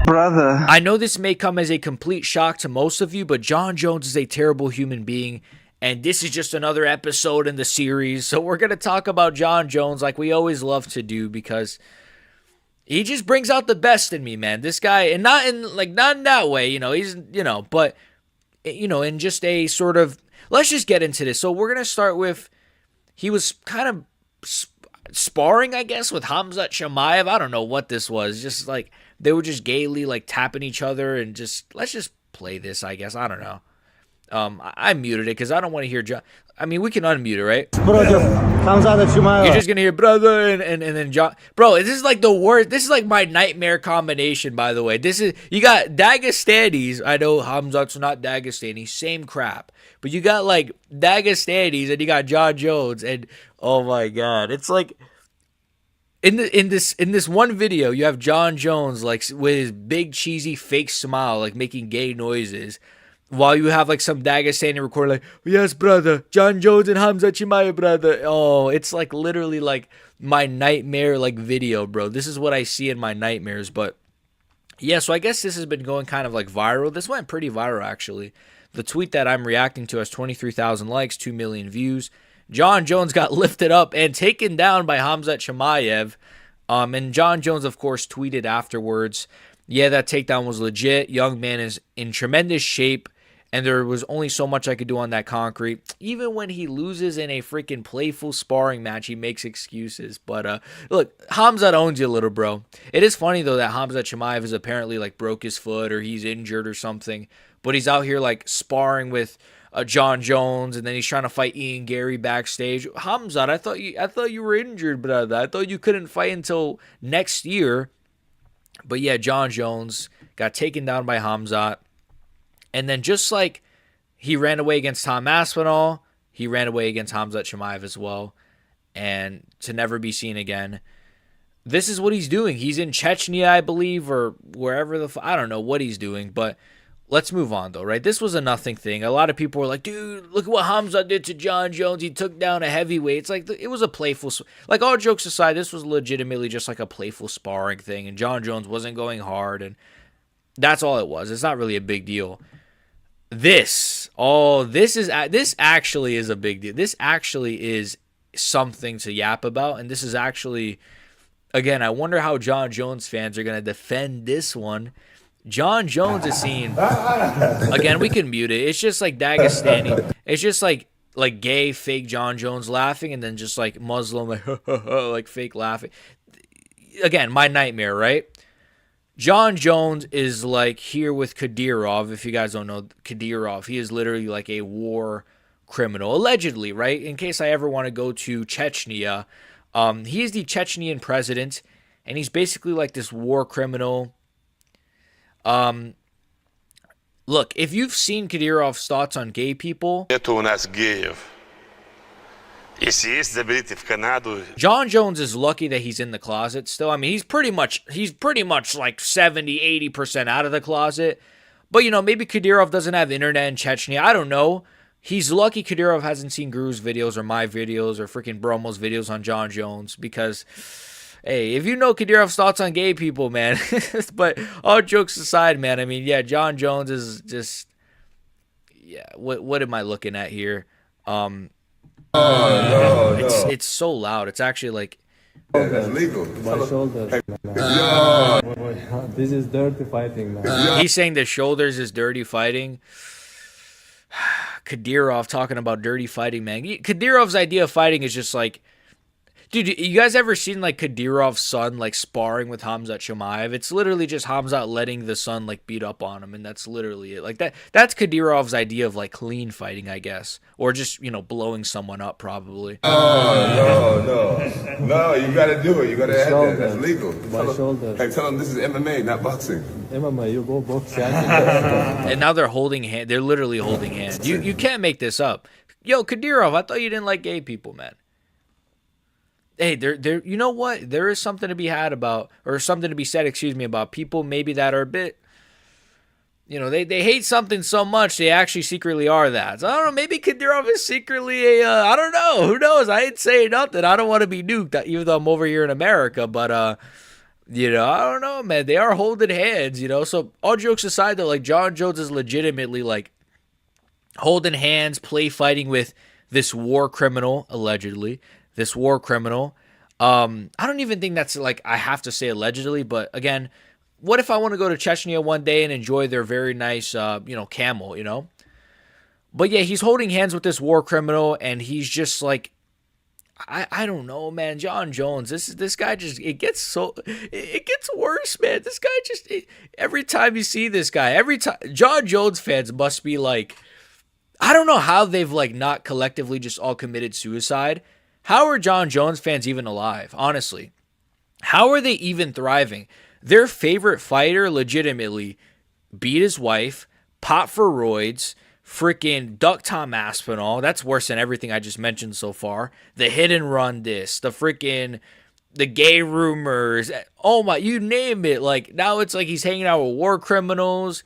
Brother. I know this may come as a complete shock to most of you, but Jon Jones is a terrible human being, and this is just another episode in the series. So we're going to talk about Jon Jones like we always love to do, because he just brings out the best in me, man. This guy, and not in that way, but in just a sort of, let's just get into this. So we're going to start with, he was kind of sparring, I guess, with Khamzat Chimaev. I don't know what this was. Just like they were just gaily like tapping each other, and just let's just play this, I guess. I don't know. I muted it because I don't want to hear John. I mean, we can unmute it, right? You're just gonna hear brother and then John. Bro, this is like the worst. This is like my nightmare combination. By the way, this is, you got Dagestanis. I know Khamzat's not Dagestani, same crap. But you got like Dagestanis and you got Jon Jones, and oh my god, it's like in this one video you have Jon Jones like with his big cheesy fake smile, like making gay noises, while you have like some Dagestani recorder like, yes brother, Jon Jones and Khamzat Chimaev brother. Oh, it's like literally like my nightmare like video, bro. This is what I see in my nightmares. But yeah, so I guess this has been going kind of like viral. This went pretty viral actually. The tweet that I'm reacting to has 23,000 likes, 2 million views. Jon Jones got lifted up and taken down by Khamzat Chimaev. And Jon Jones, of course, tweeted afterwards, yeah, that takedown was legit. Young man is in tremendous shape, and there was only so much I could do on that concrete. Even when he loses in a freaking playful sparring match, he makes excuses. But look, Khamzat owns you a little, bro. It is funny, though, that Khamzat Chimaev is apparently like broke his foot or he's injured or something. But he's out here like sparring with Jon Jones, and then he's trying to fight Ian Gary backstage. Khamzat, I thought you were injured, brother. I thought you couldn't fight until next year. But yeah, Jon Jones got taken down by Khamzat. And then just like he ran away against Tom Aspinall, he ran away against Khamzat Chimaev as well, and to never be seen again. This is what he's doing. He's in Chechnya, I believe, or wherever I don't know what he's doing, but let's move on, though, right? This was a nothing thing. A lot of people were like, dude, look at what Khamzat did to Jon Jones. He took down a heavyweight. It's like, it was a playful, like, all jokes aside, this was legitimately just like a playful sparring thing, and Jon Jones wasn't going hard, and that's all it was. It's not really a big deal. This actually is a big deal. This actually is something to yap about, and this is actually, again, I wonder how Jon Jones fans are going to defend this one. Jon Jones is seen, again, we can mute it. It's just like Dagestani. It's just like gay fake Jon Jones laughing, and then just like Muslim like fake laughing. Again, my nightmare, right? Jon Jones is like here with Kadyrov. If you guys don't know Kadyrov, he is literally like a war criminal, allegedly, right? In case I ever want to go to Chechnya, he is the Chechnyan president, and he's basically like this war criminal. Look, if you've seen Kadyrov's thoughts on gay people, Jon Jones is lucky that he's in the closet still. I mean, he's pretty much like 70-80% out of the closet. But, maybe Kadyrov doesn't have internet in Chechnya. I don't know. He's lucky Kadyrov hasn't seen Guru's videos or my videos or freaking Bromo's videos on Jon Jones, because, hey, if you know Kadyrov's thoughts on gay people, man. But all jokes aside, man, I mean, yeah, Jon Jones is just, yeah, what am I looking at here? It's so loud. It's actually like, that's legal. My shoulders. This is dirty fighting, man. He's saying the shoulders is dirty fighting. Kadyrov talking about dirty fighting, man. Kadyrov's idea of fighting is just like, dude, you guys ever seen like Kadyrov's son like sparring with Khamzat Chimaev? It's literally just Khamzat letting the son like beat up on him, and that's literally it. Like that's Kadyrov's idea of like clean fighting, I guess, or just blowing someone up probably. No, you gotta do it. You gotta have that. That's legal. Tell him this is MMA, not boxing. MMA, you go boxing. And now they're holding hand. They're literally holding hands. You can't make this up. Yo, Kadyrov, I thought you didn't like gay people, man. Hey, there. You know what? There is something to be had about, or something to be said, about people maybe that are a bit, they hate something so much they actually secretly are that. So I don't know. Maybe Kadyrov is secretly a. I don't know. Who knows? I ain't saying nothing. I don't want to be nuked, even though I'm over here in America. But I don't know, man. They are holding hands. So all jokes aside, though, like Jon Jones is legitimately like holding hands, play fighting with this war criminal, allegedly. This war criminal. I don't even think that's like I have to say allegedly, but again, what if I want to go to Chechnya one day and enjoy their very nice, camel. But yeah, he's holding hands with this war criminal, and he's just like, I don't know, man. Jon Jones, this guy just it gets worse, man. This guy every time you see this guy, every time Jon Jones fans must be like, I don't know how they've like not collectively just all committed suicide. How are Jon Jones fans even alive? Honestly, how are they even thriving? Their favorite fighter legitimately beat his wife, pot for roids, freaking duck Tom Aspinall. That's worse than everything I just mentioned so far. The hit and run this, the gay rumors. Oh my, you name it. Like now it's like he's hanging out with war criminals.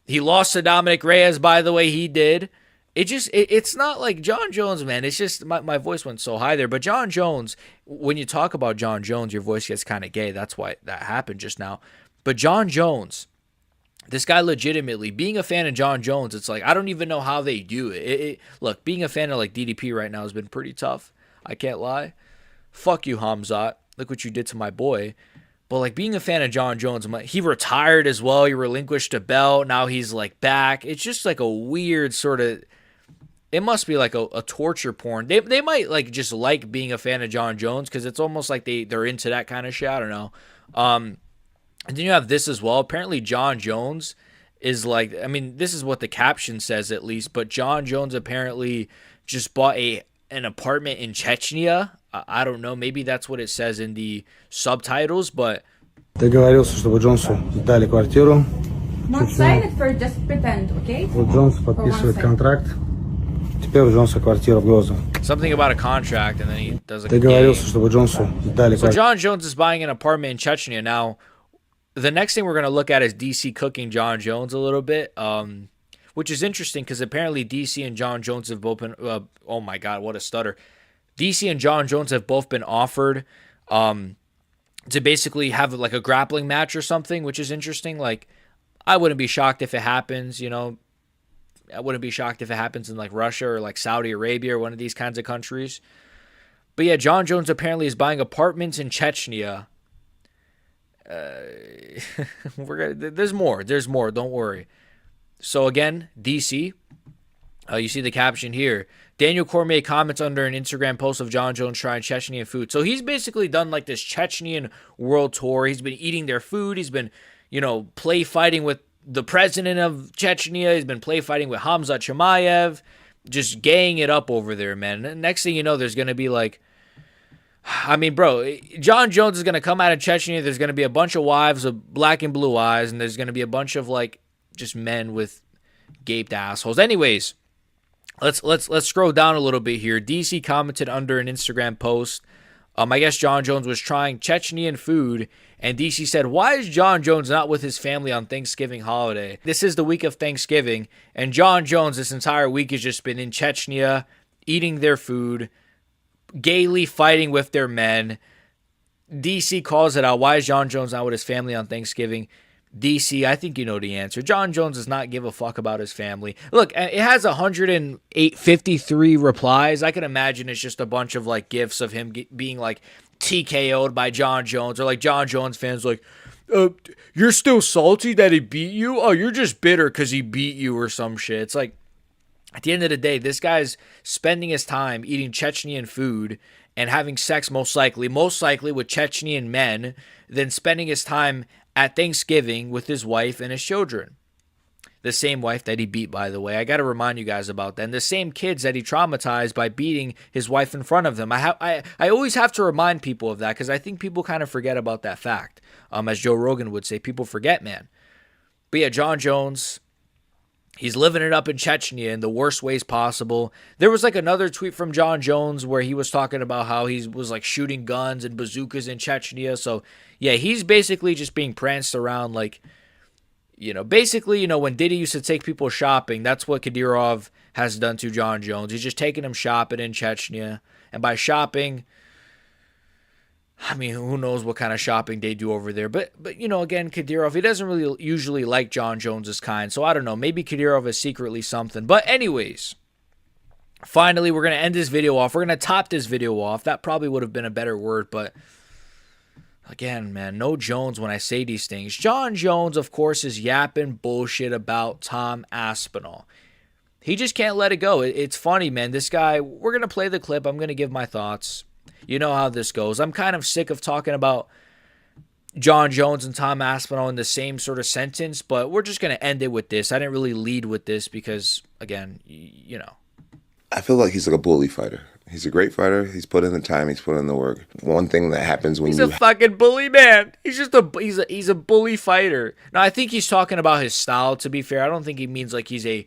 He lost to Dominic Reyes, by the way, he did. It's not like Jon Jones, man. It's just my voice went so high there. But Jon Jones, when you talk about Jon Jones, your voice gets kind of gay. That's why that happened just now. But Jon Jones, this guy legitimately, being a fan of Jon Jones, it's like, I don't even know how they do it. Look, being a fan of like DDP right now has been pretty tough. I can't lie. Fuck you, Hamzat. Look what you did to my boy. But like being a fan of Jon Jones, he retired as well. He relinquished a belt. Now he's like back. It's just like a weird sort of, it must be like a torture porn. They might like just like being a fan of Jon Jones because it's almost like they're into that kind of shit. I don't know. And then you have this as well. Apparently Jon Jones is like, I mean, this is what the caption says at least, but Jon Jones apparently just bought an apartment in Chechnya. I don't know. Maybe that's what it says in the subtitles, but Договорился, чтобы Джонсу дали квартиру. Not sign it first, just pretend, okay? Вот Джонс подписывает контракт. Теперь у Джонса квартира в Грозно. something about a contract, and then he does a Договорился, чтобы Джонсу дали So квартиру. Jon Jones is buying an apartment in Chechnya. Now, the next thing we're going to look at is DC cooking Jon Jones a little bit, which is interesting because apparently DC and Jon Jones have both been, oh my God, what a stutter. DC and Jon Jones have both been offered to basically have like a grappling match or something, which is interesting. Like, I wouldn't be shocked if it happens, I wouldn't be shocked if it happens in like Russia or like Saudi Arabia or one of these kinds of countries. But yeah, Jon Jones apparently is buying apartments in Chechnya. There's more. Don't worry. So again, DC. You see the caption here. Daniel Cormier comments under an Instagram post of Jon Jones trying Chechnyan food. So he's basically done like this Chechnyan world tour. He's been eating their food. He's been, play fighting with the president of Chechnya. He's been play fighting with Hamza Chimaev. Just gaying it up over there, man. And next thing you know, there's going to be like, I mean, bro, Jon Jones is going to come out of Chechnya. There's going to be a bunch of wives with black and blue eyes, and there's going to be a bunch of like just men with gaped assholes. Anyways, let's scroll down a little bit here. DC commented under an Instagram post. I guess Jon Jones was trying Chechnyan food, and DC said, "Why is Jon Jones not with his family on Thanksgiving holiday? This is the week of Thanksgiving, and Jon Jones this entire week has just been in Chechnya, eating their food, gaily fighting with their men." DC calls it out. Why is Jon Jones not with his family on Thanksgiving? DC, I think you know the answer. Jon Jones does not give a fuck about his family. Look, it has 153 replies. I can imagine it's just a bunch of like gifs of him being like TKO'd by Jon Jones, or like Jon Jones fans like, you're still salty that he beat you? Oh, you're just bitter because he beat you or some shit. It's like, at the end of the day, this guy's spending his time eating Chechnyan food and having sex most likely with Chechnyan men, than spending his time at Thanksgiving with his wife and his children. The same wife that he beat, by the way. I got to remind you guys about that. And the same kids that he traumatized by beating his wife in front of them. I always have to remind people of that because I think people kind of forget about that fact. As Joe Rogan would say, people forget, man. But yeah, Jon Jones, he's living it up in Chechnya in the worst ways possible. There was like another tweet from Jon Jones where he was talking about how he was like shooting guns and bazookas in Chechnya. So yeah, he's basically just being pranced around like, basically, when Diddy used to take people shopping, that's what Kadyrov has done to Jon Jones. He's just taking him shopping in Chechnya. And by shopping, I mean, who knows what kind of shopping they do over there. But you know, again, Kadyrov, he doesn't really usually like Jon Jones's kind. So I don't know. Maybe Kadyrov is secretly something. But anyways, finally, we're going to end this video off. We're going to top this video off. That probably would have been a better word. But again, man, no Jones when I say these things. Jon Jones, of course, is yapping bullshit about Tom Aspinall. He just can't let it go. It's funny, man. This guy, we're going to play the clip. I'm going to give my thoughts. You know how this goes. I'm kind of sick of talking about Jon Jones and Tom Aspinall in the same sort of sentence, but we're just going to end it with this. I didn't really lead with this because, again, you know. I feel like he's like a bully fighter. He's a great fighter. He's put in the time. He's put in the work. One thing that happens when he's a fucking bully, man. He's just he's a bully fighter. Now, I think he's talking about his style, to be fair. I don't think he means like he's a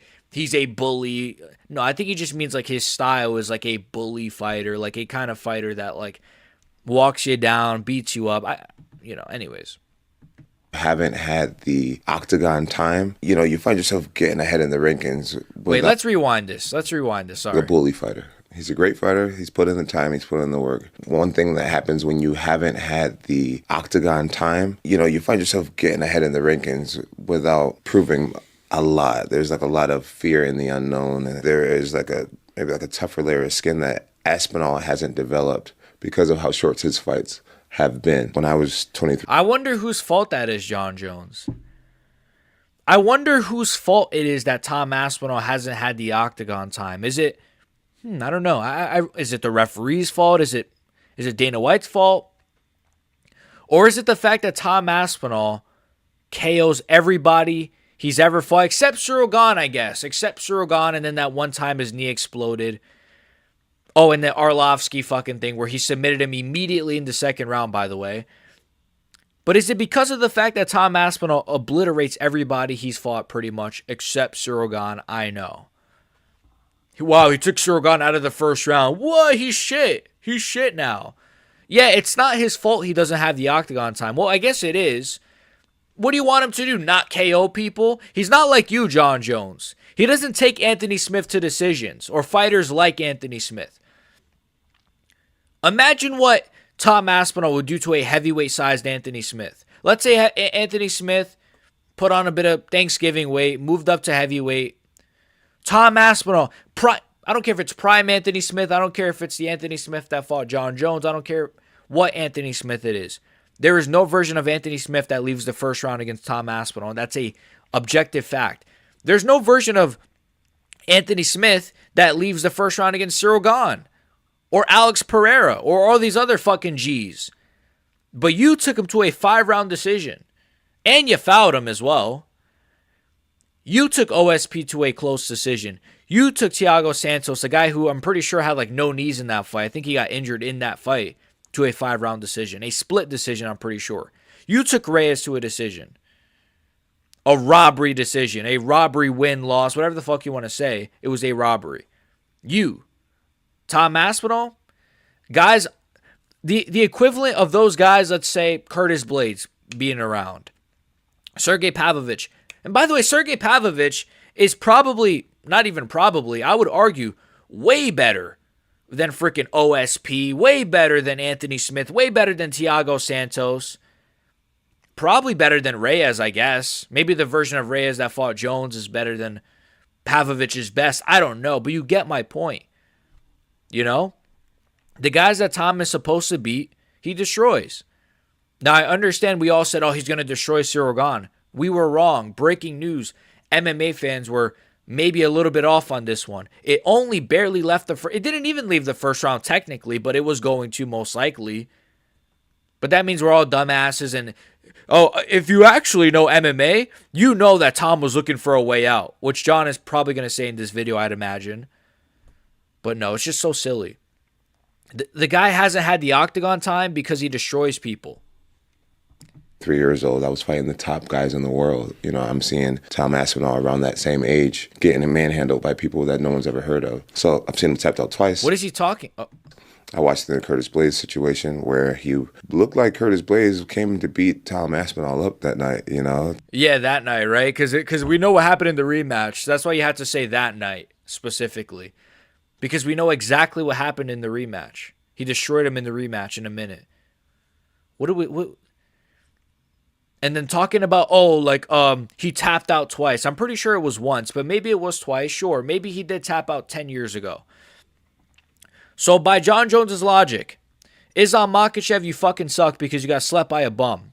bully. No, I think he just means like his style is like a bully fighter, like a kind of fighter that like walks you down, beats you up. Anyways. Haven't had the octagon time, you find yourself getting ahead in the rankings. Wait, let's rewind this. Sorry. The bully fighter. He's a great fighter. He's put in the time. He's put in the work. One thing that happens when you haven't had the octagon time, you find yourself getting ahead in the rankings without proving a lot. There's like a lot of fear in the unknown, and there is maybe a tougher layer of skin that Aspinall hasn't developed because of how short his fights have been. When I was 23, I wonder whose fault that is, Jon Jones. I wonder whose fault it is that Tom Aspinall hasn't had the octagon time. Is it? I don't know. Is it the referee's fault? Is it Dana White's fault? Or is it the fact that Tom Aspinall KOs everybody he's ever fought, except Cyril Gane, I guess. Except Cyril Gane, and then that one time his knee exploded. Oh, and the Arlovsky fucking thing where he submitted him immediately in the second round, by the way. But is it because of the fact that Tom Aspinall obliterates everybody he's fought pretty much, except Cyril Gane? I know. Wow, he took Cyril Gane out of the first round. What? He's shit. He's shit now. Yeah, it's not his fault he doesn't have the octagon time. Well, I guess it is. What do you want him to do? Not KO people? He's not like you, Jon Jones. He doesn't take Anthony Smith to decisions or fighters like Anthony Smith. Imagine what Tom Aspinall would do to a heavyweight-sized Anthony Smith. Let's say Anthony Smith put on a bit of Thanksgiving weight, moved up to heavyweight. Tom Aspinall, I don't care if it's prime Anthony Smith. I don't care if it's the Anthony Smith that fought Jon Jones. I don't care what Anthony Smith it is. There is no version of Anthony Smith that leaves the first round against Tom Aspinall, and that's a objective fact. There's no version of Anthony Smith that leaves the first round against Cyril Gane or Alex Pereira or all these other fucking G's. But you took him to a 5-round decision, and you fouled him as well. You took OSP to a close decision. You took Thiago Santos, a guy who I'm pretty sure had like no knees in that fight. I think he got injured in that fight, to a 5-round decision. A split decision, I'm pretty sure. You took Reyes to a decision. A robbery decision. A robbery win-loss. Whatever the fuck you want to say. It was a robbery. You. Tom Aspinall. Guys, the equivalent of those guys, let's say Curtis Blades being around. Sergey Pavlovich. And by the way, Sergey Pavlovich is probably, not even probably, I would argue, way better than freaking OSP, way better than Anthony Smith, way better than Thiago Santos. Probably better than Reyes, I guess. Maybe the version of Reyes that fought Jones is better than Pavlovich's best. I don't know, but you get my point. You know? The guys that Tom is supposed to beat, he destroys. Now, I understand we all said, oh, he's going to destroy Cyril Gane. We were wrong. Breaking news. MMA fans were maybe a little bit off on this one. It only barely left it didn't even leave the first round technically, but it was going to most likely. But that means we're all dumbasses. And, if you actually know MMA, you know that Tom was looking for a way out, which Jon is probably going to say in this video, I'd imagine. But no, it's just so silly. The guy hasn't had the octagon time because he destroys people. 3 years old, I was fighting the top guys in the world. I'm seeing Tom Aspinall around that same age getting manhandled by people that no one's ever heard of. So I've seen him tapped out twice. What is he talking? Oh. I watched the Curtis Blades situation where he looked like Curtis Blades came to beat Tom Aspinall up that night, Yeah, that night, right? Because we know what happened in the rematch. That's why you had to say that night specifically. Because we know exactly what happened in the rematch. He destroyed him in the rematch in a minute. What? And then talking about, oh, like, he tapped out twice. I'm pretty sure it was once, but maybe it was twice. Sure, maybe he did tap out 10 years ago. So by Jon Jones's logic, Islam Makhachev, you fucking suck because you got slept by a bum.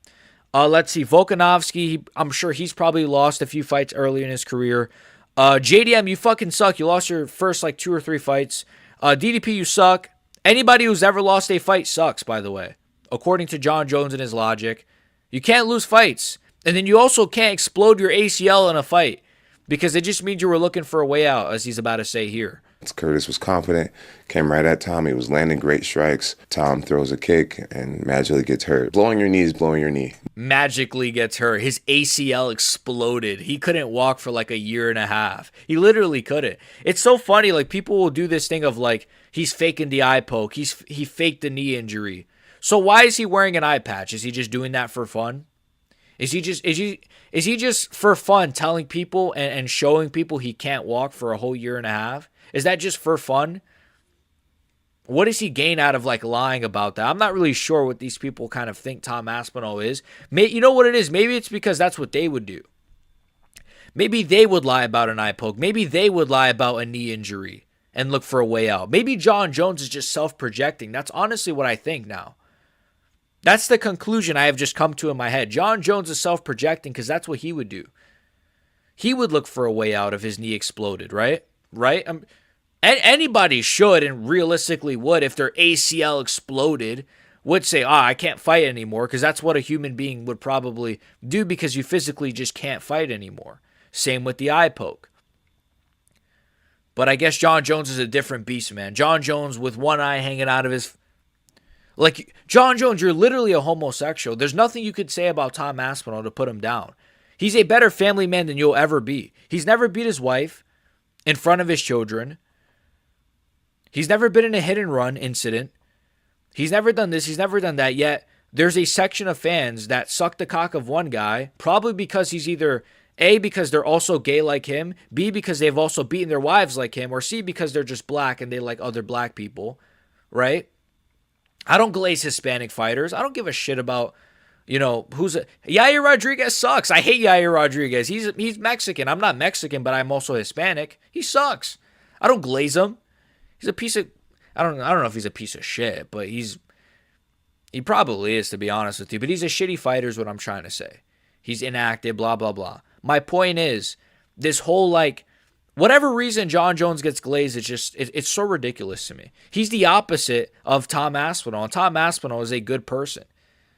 Let's see, Volkanovski, I'm sure he's probably lost a few fights early in his career. JDM, you fucking suck. You lost your first, like, 2 or 3 fights. DDP, you suck. Anybody who's ever lost a fight sucks, by the way, according to Jon Jones and his logic. You can't lose fights. And then you also can't explode your ACL in a fight because it just means you were looking for a way out, as he's about to say here. Curtis was confident, came right at Tom. He was landing great strikes. Tom throws a kick and magically gets hurt. Blowing your knee is blowing your knee. Magically gets hurt. His ACL exploded. He couldn't walk for like a year and a half. He literally couldn't. It's so funny. Like, people will do this thing of like, he's faking the eye poke. He faked the knee injury. So why is he wearing an eye patch? Is he just doing that for fun? Is he just for fun telling people and showing people he can't walk for a whole year and a half? Is that just for fun? What does he gain out of like lying about that? I'm not really sure what these people kind of think Tom Aspinall is. You know what it is? Maybe it's because that's what they would do. Maybe they would lie about an eye poke. Maybe they would lie about a knee injury and look for a way out. Maybe Jon Jones is just self-projecting. That's honestly what I think now. That's the conclusion I have just come to in my head. Jon Jones is self-projecting because that's what he would do. He would look for a way out if his knee exploded, right? Right? Anybody should and realistically would, if their ACL exploded, would say, I can't fight anymore, because that's what a human being would probably do because you physically just can't fight anymore. Same with the eye poke. But I guess Jon Jones is a different beast, man. Jon Jones with one eye hanging out of his... Like, Jon Jones, you're literally a homosexual. There's nothing you could say about Tom Aspinall to put him down. He's a better family man than you'll ever be. He's never beat his wife in front of his children. He's never been in a hit and run incident. He's never done this. He's never done that. Yet there's a section of fans that suck the cock of one guy, probably because he's either A, because they're also gay like him, B, because they've also beaten their wives like him, or C, because they're just black and they like other black people, right? I don't glaze Hispanic fighters. I don't give a shit about, Yair Rodriguez sucks. I hate Yair Rodriguez. He's Mexican. I'm not Mexican, but I'm also Hispanic. He sucks. I don't glaze him. He's a piece of, I don't know if he's a piece of shit, but he probably is, to be honest with you. But he's a shitty fighter is what I'm trying to say. He's inactive, blah, blah, blah. My point is, this whole, like, whatever reason Jon Jones gets glazed, it's so ridiculous to me. He's the opposite of Tom Aspinall, and Tom Aspinall is a good person.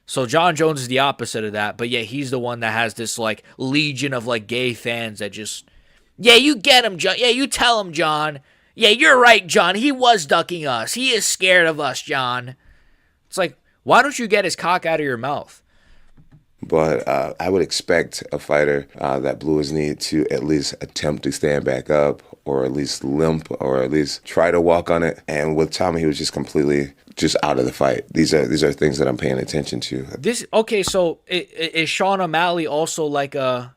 So Jon Jones is the opposite of that, but yet he's the one that has this, like, legion of, like, gay fans that just, yeah, you get him, John. Yeah, you tell him, John. Yeah, you're right, John. He was ducking us. He is scared of us, John. It's like, why don't you get his cock out of your mouth? But I would expect a fighter that blew his knee to at least attempt to stand back up, or at least limp, or at least try to walk on it. And with Tommy, he was just completely just out of the fight. These are things that I'm paying attention to. So is Sean O'Malley also like a...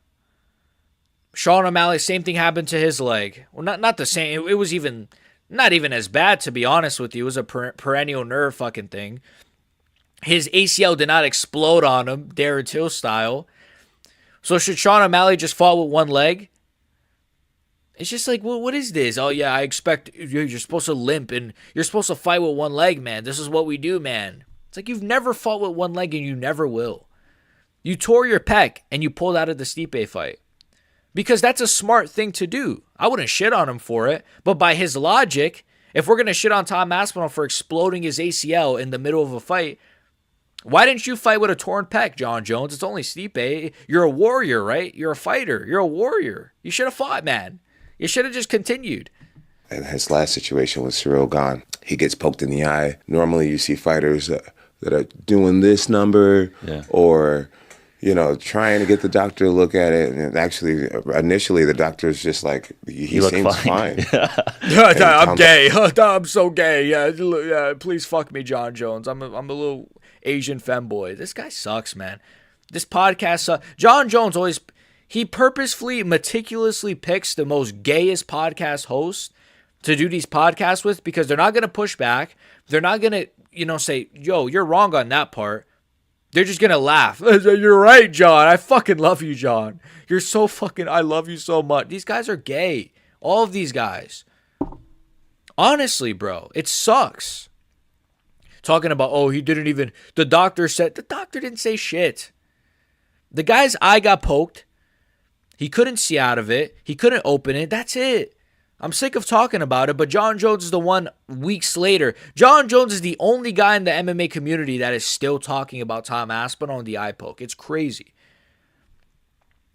Sean O'Malley, same thing happened to his leg. Well, not the same. It was not even as bad, to be honest with you. It was a perennial nerve fucking thing. His ACL did not explode on him, Darren Till style. So should Sean O'Malley just fall with one leg? It's just like, well, what is this? Oh, yeah, I expect you're supposed to limp and you're supposed to fight with one leg, man. This is what we do, man. It's like you've never fought with one leg and you never will. You tore your pec and you pulled out of the Stipe fight. Because that's a smart thing to do. I wouldn't shit on him for it. But by his logic, if we're going to shit on Tom Aspinall for exploding his ACL in the middle of a fight, why didn't you fight with a torn pec, Jon Jones? It's only Stipe. You're a warrior, right? You're a fighter. You're a warrior. You should have fought, man. You should have just continued. And his last situation with Cyril Gane, he gets poked in the eye. Normally you see fighters that are doing this number, or... trying to get the doctor to look at it. And actually, initially, the doctor's just like, he seems fine. I'm gay. I'm so gay. Yeah, please fuck me, Jon Jones. I'm a little Asian femboy. This guy sucks, man. This podcast sucks. Jon Jones he purposefully, meticulously picks the most gayest podcast hosts to do these podcasts with because they're not going to push back. They're not going to, say, yo, you're wrong on that part. They're just going to laugh. You're right, Jon. I fucking love you, Jon. You're so fucking, I love you so much. These guys are gay. All of these guys. Honestly, bro, it sucks. Talking about, oh, he didn't even, the doctor didn't say shit. The guy's eye got poked. He couldn't see out of it. He couldn't open it. That's it. I'm sick of talking about it, but Jon Jones is the one weeks later. Jon Jones is the only guy in the MMA community that is still talking about Tom Aspinall and the eye poke. It's crazy.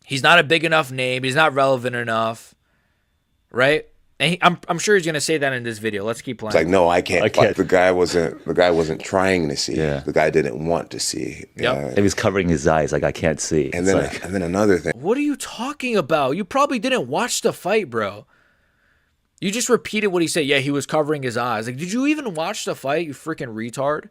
He's not a big enough name. He's not relevant enough, right? And I'm sure he's gonna say that in this video. Let's keep playing. It's like, no, I can't fight. The guy wasn't trying to see. Yeah. The guy didn't want to see. Yep. He was covering his eyes, like I can't see. And then another thing. What are you talking about? You probably didn't watch the fight, bro. You just repeated what he said. Yeah, he was covering his eyes. Like, did you even watch the fight, you freaking retard?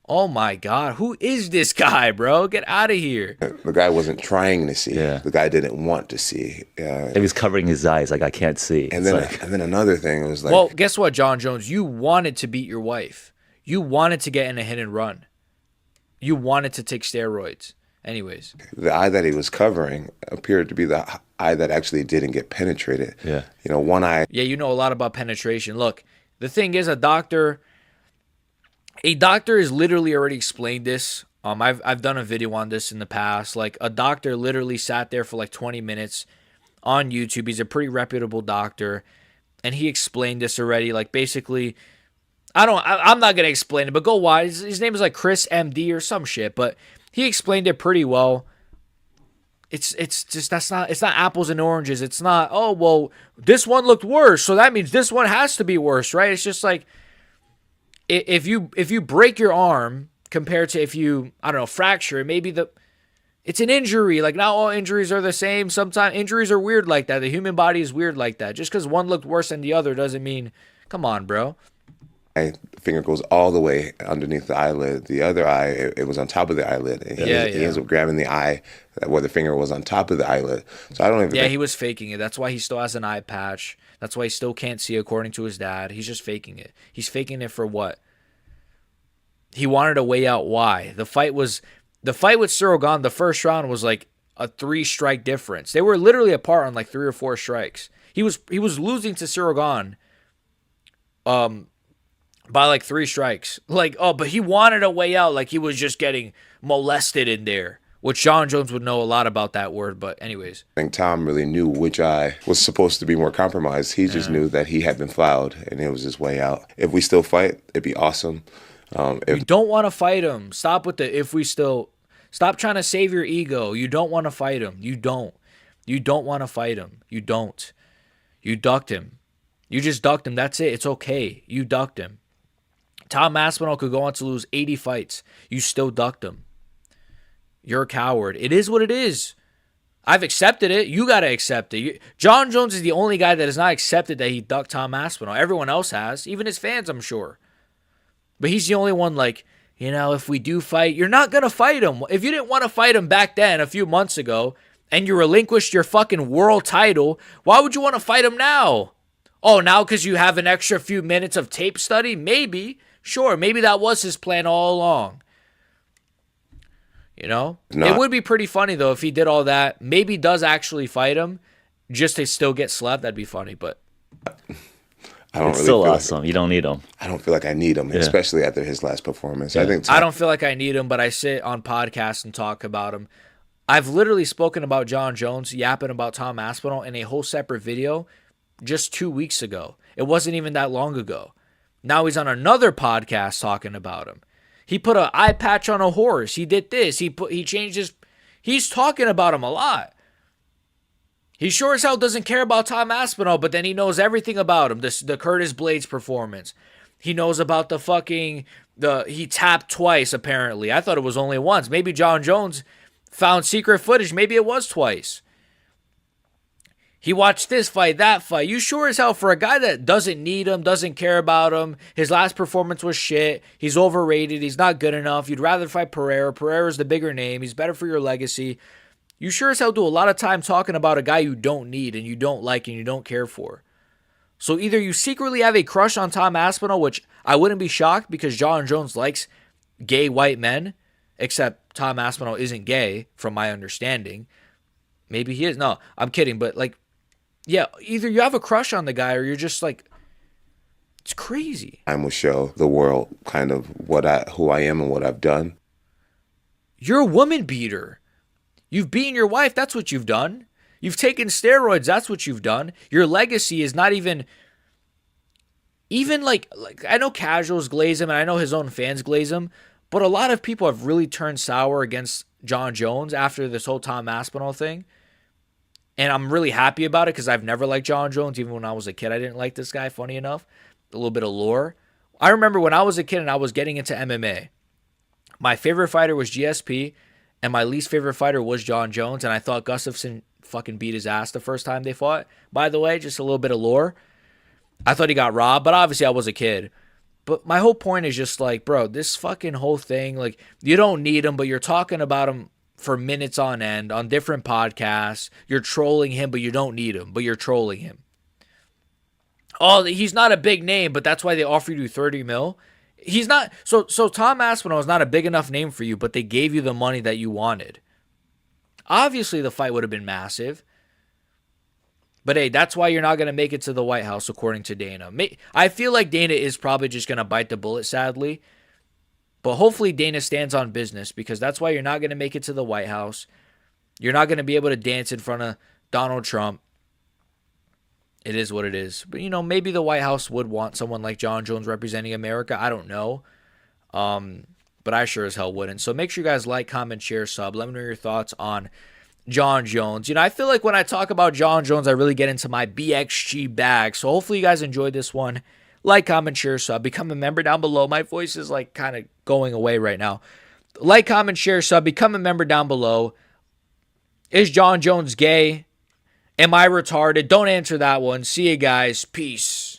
Oh my God, who is this guy, bro? Get out of here. The guy wasn't trying to see. Yeah. The guy didn't want to see. He was covering his eyes, like I can't see. And then another thing was like, well, guess what, Jon Jones? You wanted to beat your wife. You wanted to get in a hit and run. You wanted to take steroids. Anyways. The eye that he was covering appeared to be the eye that actually didn't get penetrated. Yeah. You know, one eye. Yeah, you know a lot about penetration. Look, the thing is, a doctor has literally already explained this. I've done a video on this in the past. Like, a doctor literally sat there for like 20 minutes on YouTube. He's a pretty reputable doctor, and he explained this already. Like, basically, I'm not gonna explain it, but go watch. His name is like Chris MD or some shit, but he explained it pretty well. It's just it's not apples and oranges. It's not, oh well, this one looked worse, so that means this one has to be worse, right? It's just like, if you break your arm compared to if you, I don't know, fracture, maybe it's an injury. Like, not all injuries are the same. Sometimes injuries are weird like that. The human body is weird like that. Just because one looked worse than the other doesn't mean, come on, bro. The finger goes all the way underneath the eyelid. The other eye, it was on top of the eyelid. And he ends up grabbing the eye where the finger was on top of the eyelid. So I don't even. Yeah, he was faking it. That's why he still has an eye patch. That's why he still can't see, according to his dad. He's just faking it. He's faking it for what? He wanted to weigh out why. The fight with Cyril Gane, the first round was like a 3-strike difference. They were literally apart on like 3 or 4 strikes. He was losing to Cyril Gane by like 3 strikes. Like, oh, but he wanted a way out, like he was just getting molested in there, which Jon Jones would know a lot about that word, but anyways. I think Tom really knew which eye was supposed to be more compromised. He just knew that he had been fouled, and it was his way out. If we still fight, it'd be awesome. You don't want to fight him. Stop with the if we still. Stop trying to save your ego. You don't want to fight him. You don't. You don't want to fight him. You don't. You ducked him. You just ducked him. That's it. It's okay. You ducked him. Tom Aspinall could go on to lose 80 fights. You still ducked him. You're a coward. It is what it is. I've accepted it. You got to accept it. Jon Jones is the only guy that has not accepted that he ducked Tom Aspinall. Everyone else has. Even his fans, I'm sure. But he's the only one like, you know, if we do fight, you're not going to fight him. If you didn't want to fight him back then, a few months ago, and you relinquished your fucking world title, why would you want to fight him now? Oh, now because you have an extra few minutes of tape study? Maybe. Sure, maybe that was his plan all along. You know? It would be pretty funny, though, if he did all that. Maybe does actually fight him just to still get slapped. That'd be funny, but... It's still awesome. You don't need him. I don't feel like I need him, especially after his last performance. Yeah. I don't feel like I need him, but I sit on podcasts and talk about him. I've literally spoken about Jon Jones, yapping about Tom Aspinall in a whole separate video just 2 weeks ago. It wasn't even that long ago. Now he's on another podcast talking about him. He put an eye patch on a horse. He did this. He changed his... He's talking about him a lot. He sure as hell doesn't care about Tom Aspinall, but then he knows everything about him. The Curtis Blades performance. He knows about he tapped twice, apparently. I thought it was only once. Maybe Jon Jones found secret footage. Maybe it was twice. He watched this fight, that fight. You sure as hell, for a guy that doesn't need him, doesn't care about him, his last performance was shit, he's overrated, he's not good enough, you'd rather fight Pereira. Pereira's the bigger name, he's better for your legacy. You sure as hell do a lot of time talking about a guy you don't need and you don't like and you don't care for. So either you secretly have a crush on Tom Aspinall, which I wouldn't be shocked because Jon Jones likes gay white men, except Tom Aspinall isn't gay, from my understanding. Maybe he is. No, I'm kidding. But, like, yeah, either you have a crush on the guy or you're just like, it's crazy. I will show the world kind of who I am and what I've done. You're a woman beater. You've beaten your wife. That's what you've done. You've taken steroids. That's what you've done. Your legacy is not even like I know casuals glaze him and I know his own fans glaze him, but a lot of people have really turned sour against Jon Jones after this whole Tom Aspinall thing. And I'm really happy about it because I've never liked Jon Jones. Even when I was a kid, I didn't like this guy, funny enough. A little bit of lore. I remember when I was a kid and I was getting into MMA, my favorite fighter was GSP, and my least favorite fighter was Jon Jones, and I thought Gustafsson fucking beat his ass the first time they fought. By the way, just a little bit of lore. I thought he got robbed, but obviously I was a kid. But my whole point is just like, bro, this fucking whole thing, like, you don't need him, but you're talking about him for minutes on end on different podcasts. You're trolling him, but you don't need him, but you're trolling him. Oh, he's not a big name, but that's why they offered you 30 mil. He's not. So Tom Aspinall is not a big enough name for you, but they gave you the money that you wanted. Obviously, the fight would have been massive. But hey, that's why you're not going to make it to the White House, according to Dana. I feel like Dana is probably just going to bite the bullet, sadly. But hopefully Dana stands on business, because that's why you're not going to make it to the White House. You're not going to be able to dance in front of Donald Trump. It is what it is. But, maybe the White House would want someone like Jon Jones representing America. I don't know. But I sure as hell wouldn't. So make sure you guys like, comment, share, sub. Let me know your thoughts on Jon Jones. I feel like when I talk about Jon Jones, I really get into my BXG bag. So hopefully you guys enjoyed this one. Like, comment, share, sub. Become a member down below. My voice is like kind of going away right now. Like, comment, share, sub. Become a member down below. Is Jon Jones gay? Am I retarded? Don't answer that one. See you guys. Peace.